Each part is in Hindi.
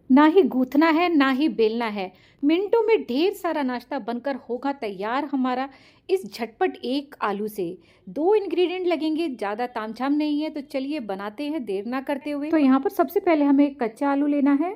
ना ही गूथना है ना ही बेलना है, मिनटों में ढेर सारा नाश्ता बनकर होगा तैयार हमारा। इस झटपट एक आलू से दो इंग्रेडिएंट लगेंगे, ज़्यादा तामझाम नहीं है। तो चलिए बनाते हैं देर ना करते हुए। तो यहाँ पर सबसे पहले हमें एक कच्चा आलू लेना है।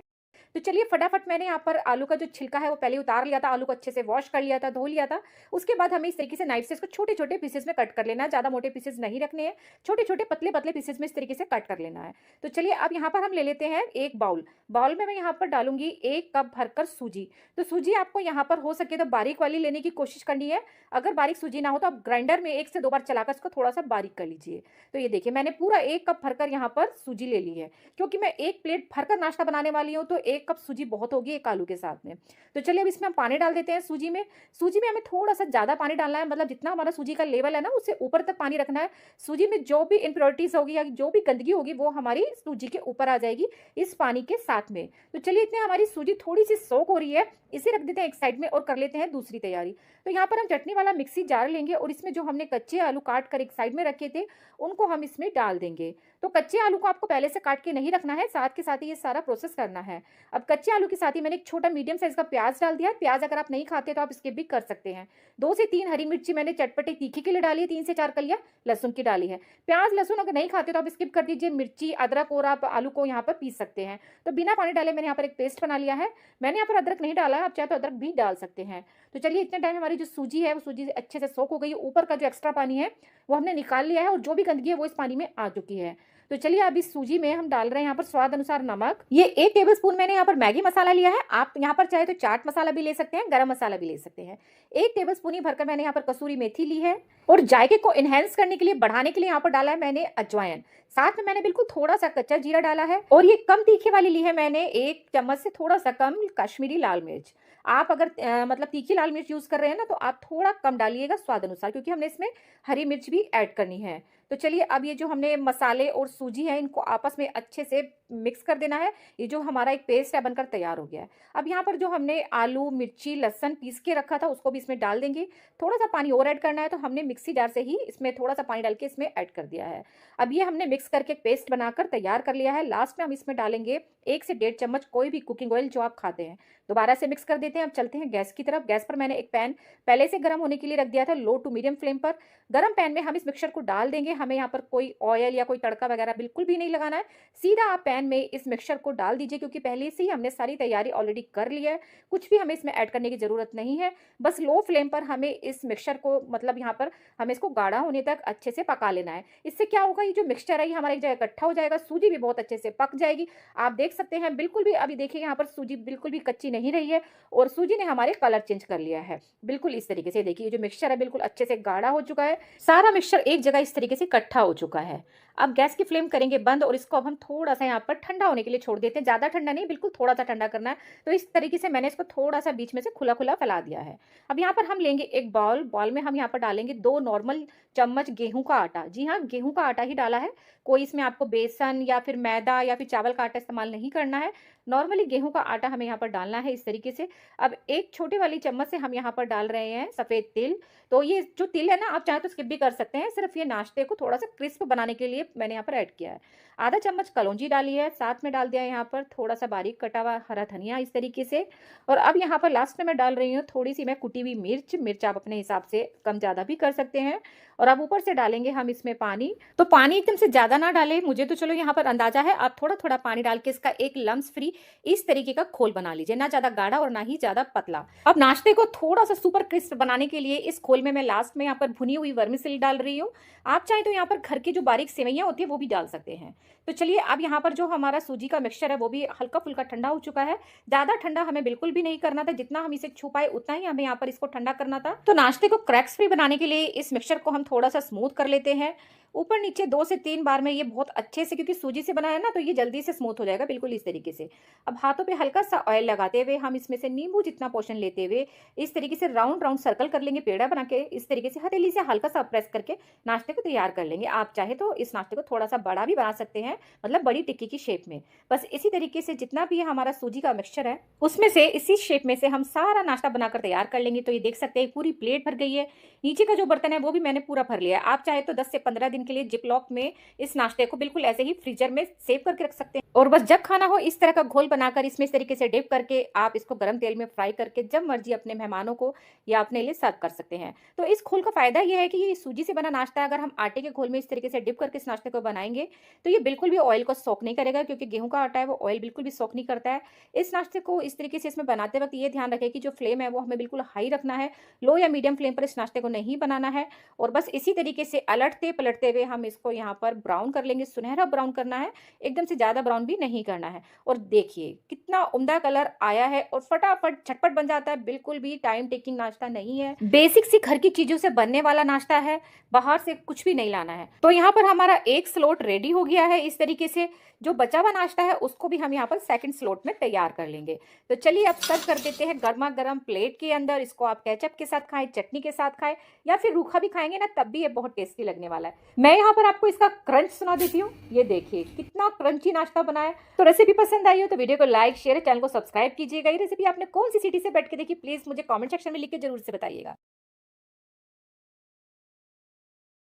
तो चलिए फटाफट मैंने यहाँ पर आलू का जो छिलका है वो पहले उतार लिया था, आलू को अच्छे से वॉश कर लिया था, धो लिया था। उसके बाद हमें इस तरीके से नाइफ से इसको छोटे-छोटे पीसेस में कट कर लेना है, ज़्यादा मोटे पीसेस नहीं रखने हैं, छोटे-छोटे पतले-पतले पीसेस में इस तरीके से कट कर लेना है। तो चलिए अब यहाँ पर हम ले लेते हैं एक बाउल, बाउल में मैं यहाँ पर डालूँगी 1 कप भरकर सूजी। तो सूजी आपको यहाँ पर हो सके तो बारीक वाली लेने की कोशिश करनी है, अगर बारीक सूजी ना हो तो आप ग्राइंडर में 1 से 2 बार चलाकर इसको थोड़ा-सा बारीक कर लीजिए। तो ये देखिए मैंने पूरा 1 कप भरकर यहाँ पर सूजी ले ली है, क्योंकि मैं 1 प्लेट भरकर नाश्ता बनाने वाली हूँ, तो 1 कप सूजी बहुत होगी एक आलू के साथ में। तो चलिए अब इसमें हम पानी डाल देते हैं सूजी में। सूजी में हमें थोड़ा-सा ज़्यादा पानी डालना है, मतलब जितना हमारा सूजी का लेवल है ना, उससे ऊपर तक पानी रखना है। सूजी में जो भी इम्प्योरिटीज़ होगी या जो भी गंदगी होगी, वो हमारी सूजी के ऊपर आ जाएगी इस पानी के साथ में। तो चलिए इतने हमारी सूजी थोड़ी-सी सोक हो रही है, इसे रख देते हैं एक साइड में और कर लेते हैं दूसरी तैयारी। तो यहाँ पर हम चटनी वाला मिक्सी जार लेंगे और इसमें जो हमने कच्चे आलू काट कर एक साइड में रखे थे, उनको हम इसमें डाल देंगे। तो कच्चे आलू को आपको पहले से काट के नहीं रखना है, साथ के साथ ही ये सारा प्रोसेस करना है। अब कच्चे आलू के साथ ही मैंने एक छोटा मीडियम साइज़ का प्याज़ डाल दिया है। प्याज़ अगर आप नहीं खाते तो आप स्किप भी कर सकते हैं। 2 से 3 हरी मिर्ची मैंने चटपटी तीखी के लिए डाली है, 3 से 4 कलियाँ लहसुन की डाली है। प्याज़, लहसुन अगर नहीं खाते तो आप स्किप कर दीजिए। मिर्ची, अदरक और आप आलू को यहाँ पर पीस सकते हैं। तो बिना पानी डाले मैंने यहाँ पर एक पेस्ट बना लिया है। मैंने यहाँ पर अदरक नहीं डाला है, आप चाहे तो अदरक भी डाल सकते हैं। तो चलिए इतने टाइम हमारी जो सूजी है, वो सूजी अच्छे से सोक हो गई है। ऊपर का जो एक्स्ट्रा पानी है, वो हमने निकाल लिया है और जो भी गंदगी है वो इस पानी में आ चुकी है। तो चलिए अब इस सूजी में हम डाल रहे हैं यहाँ पर स्वाद अनुसार नमक। ये 1 टेबलस्पून मैंने यहाँ पर मैगी मसाला लिया है। आप यहाँ पर चाहे तो चाट मसाला भी ले सकते हैं, गरम मसाला भी ले सकते हैं। 1 टेबलस्पून ही भरकर मैंने यहाँ पर कसूरी मेथी ली है और जायके को एनहांस करने के लिए, बढ़ाने के लिए यहाँ पर डाला है मैंने अजवाइन। साथ में मैंने बिल्कुल थोड़ा-सा कच्चा जीरा डाला है और ये कम तीखे वाली ली है मैंने, 1 चम्मच से थोड़ा-सा कम कश्मीरी लाल मिर्च। आप अगर मतलब तीखी लाल मिर्च यूज़ कर रहे हैं ना, तो आप थोड़ा कम डालिएगा स्वाद अनुसार, क्योंकि हमने इसमें हरी मिर्च भी ऐड करनी है। तो चलिए अब ये जो हमने मसाले और सूजी है, इनको आपस में अच्छे से मिक्स कर देना है। ये जो हमारा एक पेस्ट है बनकर तैयार हो गया है। अब यहाँ पर जो हमने आलू, मिर्ची, लहसुन पीस के रखा था, उसको भी इसमें डाल देंगे। थोड़ा-सा पानी और ऐड करना है, तो हमने मिक्सी जार से ही इसमें थोड़ा-सा पानी डाल के इसमें ऐड कर दिया है। अब ये हमने मिक्स करके एक पेस्ट बनाकर तैयार कर लिया है। लास्ट में हम इसमें डालेंगे 1 से डेढ़ चम्मच कोई भी कुकिंग ऑयल जो आप खाते हैं। दोबारा से मिक्स कर देते हैं। अब चलते हैं गैस की तरफ। गैस पर मैंने एक पैन पहले से गर्म होने के लिए रख दिया था, लो टू मीडियम फ्लेम पर। गरम पैन में हम इस मिक्सचर को डाल देंगे। हमें यहाँ पर कोई ऑयल या कोई तड़का वगैरह बिल्कुल भी नहीं लगाना है। सीधा आप पैन में इस मिक्सचर को डाल दीजिए, क्योंकि पहले से ही हमने सारी तैयारी ऑलरेडी कर ली है। कुछ भी हमें इसमें ऐड करने की ज़रूरत नहीं है। बस लो फ्लेम पर हमें इस मिक्सचर को, मतलब यहाँ पर हमें इसको गाढ़ा होने तक अच्छे से पका लेना है। इससे क्या होगा, ये जो मिक्सचर है ये हमारा एक जगह इकट्ठा हो जाएगा, सूजी भी बहुत अच्छे से पक जाएगी। आप देख सकते हैं बिल्कुल भी, अभी देखिए यहाँ पर सूजी बिल्कुल भी कच्ची नहीं रही है और सूजी ने हमारे कलर चेंज कर लिया है। बिल्कुल इस तरीके से देखिए, ये जो मिक्सचर है बिल्कुल अच्छे से गाढ़ा हो चुका है। सारा मिक्सचर एक जगह इस तरीके से इकट्ठा हो चुका है। अब गैस की फ्लेम करेंगे बंद और इसको अब हम थोड़ा-सा यहाँ पर ठंडा होने के लिए छोड़ देते हैं। ज़्यादा ठंडा नहीं, बिल्कुल थोड़ा-सा ठंडा करना है। तो इस तरीके से मैंने इसको थोड़ा-सा बीच में से खुला-खुला फैला दिया है। अब यहाँ पर हम लेंगे एक बाउल, बाउल में हम यहाँ पर डालेंगे 2 नॉर्मल चम्मच गेहूँ का आटा। जी हाँ, गेहूँ का आटा ही डाला है। कोई इसमें आपको बेसन या फिर मैदा या फिर चावल का आटा इस्तेमाल नहीं करना है। नॉर्मली गेहूँ का आटा हमें यहाँ पर डालना है इस तरीके से। अब एक छोटे वाली चम्मच से हम यहाँ पर डाल रहे हैं सफ़ेद तिल। तो ये जो तिल है ना, आप चाहें तो स्किप भी कर सकते हैं। सिर्फ़ ये नाश्ते को थोड़ा-सा क्रिस्प बनाने के लिए मैंने यहाँ पर ऐड किया है। आधा चम्मच कलौंजी डाली है, साथ में डाल दिया है यहाँ पर थोड़ा-सा बारीक कटा हुआ हरा धनिया इस तरीके से। और अब यहाँ पर लास्ट में मैं डाल रही हूँ थोड़ी-सी मैं कुटी हुई मिर्च। मिर्च आप अपने हिसाब से कम-ज़्यादा भी कर सकते हैं। और अब ऊपर से डालेंगे हम इसमें पानी। तो पानी एकदम से ज़्यादा ना डालें, मुझे तो चलो यहाँ पर अंदाज़ा है। आप थोड़ा-थोड़ा पानी डाल के इसका एक लम्स फ्री इस तरीके का घोल बना लीजिए, ना ज़्यादा गाढ़ा और ना ही ज़्यादा पतला। अब नाश्ते को थोड़ा-सा सुपर क्रिस्प बनाने के लिए इस घोल में मैं लास्ट में यहाँ पर भुनी हुई वर्मिसेली डाल रही हूँ। आप चाहें तो यहाँ पर घर की जो बारीक सेवइयाँ होती है वो भी डाल सकते हैं। तो चलिए अब यहाँ पर जो हमारा सूजी का मिक्सचर है वो भी हल्का-फुल्का ठंडा हो चुका है। ज़्यादा ठंडा हमें बिल्कुल भी नहीं करना था, जितना हम इसे छू पाए उतना ही हमें यहाँ पर इसको ठंडा करना था। तो नाश्ते को क्रैक्स फ्री बनाने के लिए इस मिक्सचर को हम थोड़ा-सा स्मूथ कर लेते हैं। ऊपर नीचे 2 से 3 बार में ये बहुत अच्छे से, क्योंकि सूजी से बना है ना, तो ये जल्दी से स्मूथ हो जाएगा बिल्कुल इस तरीके से। अब हाथों पे हल्का-सा ऑयल लगाते हुए हम इसमें से नींबू जितना पोर्शन लेते हुए इस तरीके से राउंड राउंड सर्कल कर लेंगे, पेड़ा बना के इस तरीके से हथेली से हल्का-सा प्रेस करके नाश्ते को तैयार कर लेंगे। आप चाहे तो इस नाश्ते को थोड़ा-सा बड़ा भी बना सकते हैं, मतलब बड़ी टिक्की की शेप में। बस इसी तरीके से जितना भी हमारा सूजी का मिक्सचर है, उसमें से इसी शेप में से हम सारा नाश्ता बनाकर तैयार कर लेंगे। तो ये देख सकते हैं पूरी प्लेट भर गई है। नीचे का जो बर्तन है वो भी मैंने पूरा भर लिया है। आप चाहे तो 10 से 15 दिन के लिए जिप लॉक में इस नाश्ते को बिल्कुल ऐसे ही फ्रीजर में सेव करके रख सकते हैं। और बस जब खाना हो इस तरह का घोल बनाकर इसमें इस तरीके से डिप करके आप इसको गर्म तेल में फ्राई करके जब मर्जी अपने मेहमानों को या अपने लिए सर्व कर सकते हैं। तो इस घोल का फायदा ये है कि ये सूजी से बना नाश्ता है, अगर हम आटे के घोल में इस तरीके से डिप करके इस नाश्ते को बनाएंगे तो ये बिल्कुल भी ऑयल को सोक नहीं करेगा, क्योंकि गेहूं का आटा है वो ऑयल बिल्कुल भी सोक नहीं करता है। इस नाश्ते को इस तरीके से इसमें बनाते वक्त ये ध्यान रखें कि जो फ्लेम है वो हमें बिल्कुल हाई रखना है, लो या मीडियम फ्लेम पर इस नाश्ते को नहीं बनाना है। और बस इसी तरीके से अलटते पलटते हुए हम इसको यहाँ पर ब्राउन कर लेंगे, सुनहरा ब्राउन करना है, एकदम से ज्यादा ब्राउन भी नहीं करना है। और देखिए कितना उम्दा कलर आया है और फटाफट झटपट बन जाता है, बिल्कुल भी टाइम टेकिंग नाश्ता नहीं है, बेसिक सी घर की चीजों से बनने वाला नाश्ता है, बाहर से कुछ भी नहीं लाना है। तो यहाँ पर हमारा एक स्लॉट रेडी हो गया है। इस तरीके से जो बचा हुआ नाश्ता है उसको भी हम यहाँ पर सेकंड स्लॉट में तैयार कर लेंगे। तो चलिए अब सर्व कर देते हैं गर्मा गर्म प्लेट के अंदर। इसको आप केचप के साथ खाएं, चटनी के साथ खाएं, या फिर रूखा भी खाएंगे ना तब भी ये बहुत टेस्टी लगने वाला है। मैं यहाँ पर आपको इसका क्रंच सुना देती हूँ। ये देखिए कितना क्रंची नाश्ता बना है। तो रेसिपी पसंद आई हो तो वीडियो को लाइक शेयर, चैनल को सब्सक्राइब कीजिएगा। ये रेसिपी आपने कौन सी सिटी से बैठ के देखी प्लीज मुझे कमेंट सेक्शन में लिख के जरूर से बताइएगा।